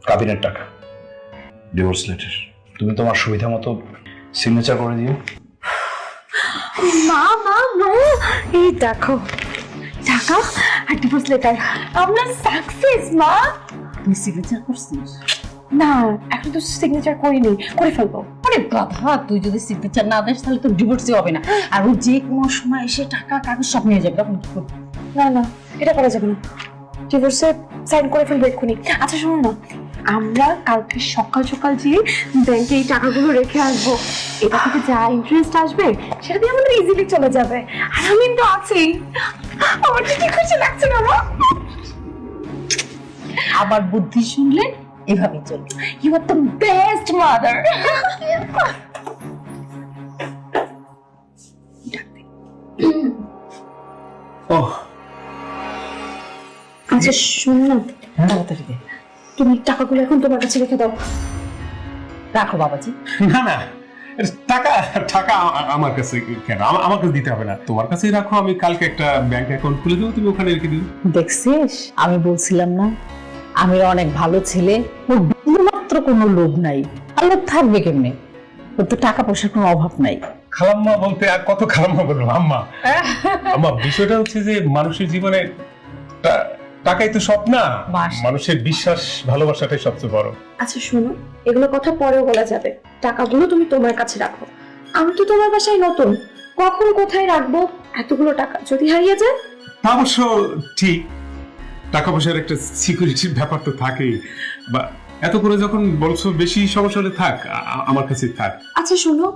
কাবিনের টাকা, divorce letter. তুমি তোমার সুবিধা মতো সিগনেচার করে দিও। মা মা মা, এই দেখো টাকা আর ডিভোর্স লেটার, আমরা সাকসেস মা। তুই সিগনেচার করছিস? না, এখন তো সিগনেচার করিনি, করে ফেলবো। আরে বাবা, তুই যদি সিগনেচার না দিস তাহলে তো ডিভোর্সই হবে না, আর ও যে কোনো সময় এসে টাকা কাগজ সব নিয়ে যাবে, তখন কি করবি? না না, এটা করা যাবে না, ডিভোর্সে সাইন করে ফেলবো এক্ষুনি। আচ্ছা শোনো না, আমরা কালকে সকাল সকাল গিয়ে ব্যাংকে এই টাকাগুলো রেখে আসবো। এটা থেকে যা ইন্টারেস্ট আসবে সেটা দিয়ে আমাদের ইজিলি চলে যাবে, আর আমি তো আছি। আমার কি খুশি লাগছে না মা? আবার বুদ্ধি শুনলে এভাবেই চলবে। You are the best mother. ওহ, আচ্ছা শোনো না, তাড়াতাড়ি দে। তুমি টাকাগুলো এখন তোমার কাছে রেখে দাও। রাখো বাবাজি। না না, টাকা টাকা আমার কাছে কেন? আমার কাছে দিতে হবে না, তোমার কাছেই রাখো। আমি কালকে একটা ব্যাংক অ্যাকাউন্ট খুলে দেবো, তুমি ওখানে রেখে দিও। দেখছিস, আমি বলছিলাম না আমি অনেক ভালো ছেলে, ওর বিন্দুমাত্র কোনো লোভ নাই। আর লোভ থাকবে কেমনে? ওর তো টাকা পয়সার কোনো অভাব নাই। খালাম্মা বলতে আর কত খালাম্মা বলবো? আম্মা আম্মা, বিষয়টা হচ্ছে যে মানুষের জীবনে টাকাই তো সব না, মানুষের বিশ্বাস ভালোবাসাটাই সবচেয়ে বড়। আচ্ছা শোনো, এগুলো কথা পরেও বলা যাবে, টাকাগুলো তুমি তোমার কাছে রাখো। আমি তো তোমার বাসায় নতুন, কখন কোথায় রাখবো এতগুলো টাকা যদি হারিয়ে যায়? তা অবশ্য ঠিক, টাকা পয়সার একটা সিকিউরিটির ব্যাপার তো থাকেই। বা এত করে যখন বলছো বেশি সমস্যা হলে থাক, আমার কাছেই থাক। আচ্ছা শোনো,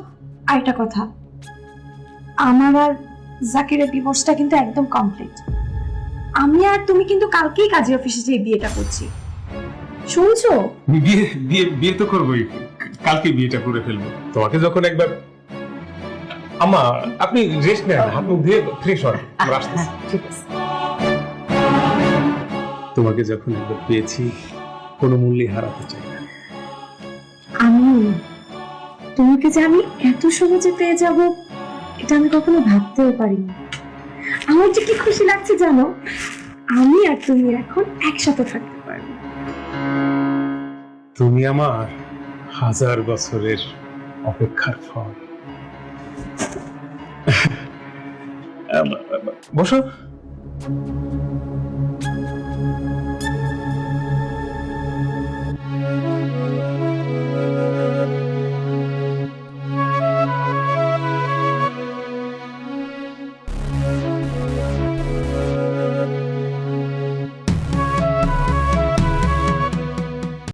আরেকটা কথা, আমার আর জাকিরের ডিভোর্সটা কিন্তু একদম কমপ্লিট। আমি আর তুমি কিন্তু কালকেই কাজী অফিসে যেয়ে বিয়েটা করছি, শুনছো? বিয়ে বিয়ে বিয়ে তো করবোই, কালকে বিয়েটা করে ফেলবো। তোমাকে যখন একবার, আম্মা আপনি রেস্ট নেন, হাত মুখ ধুয়ে ফ্রেশ হন, আমরা আসতেছি। ঠিক আছে। তোমাকে যখন একবার পেয়েছি, কোনো মূল্যে হারাতে চাই না। আমি তোমাকে যে আমি এত সহজে পেয়ে যাব এটা আমি কখনো ভাবতেও পারিনি। আমার যে কি খুশি লাগছে জানো, আমি আর তুমি এখন একসাথে থাকতে পারবো। তুমি আমার 1000 বছরের অপেক্ষার ফল। বসো।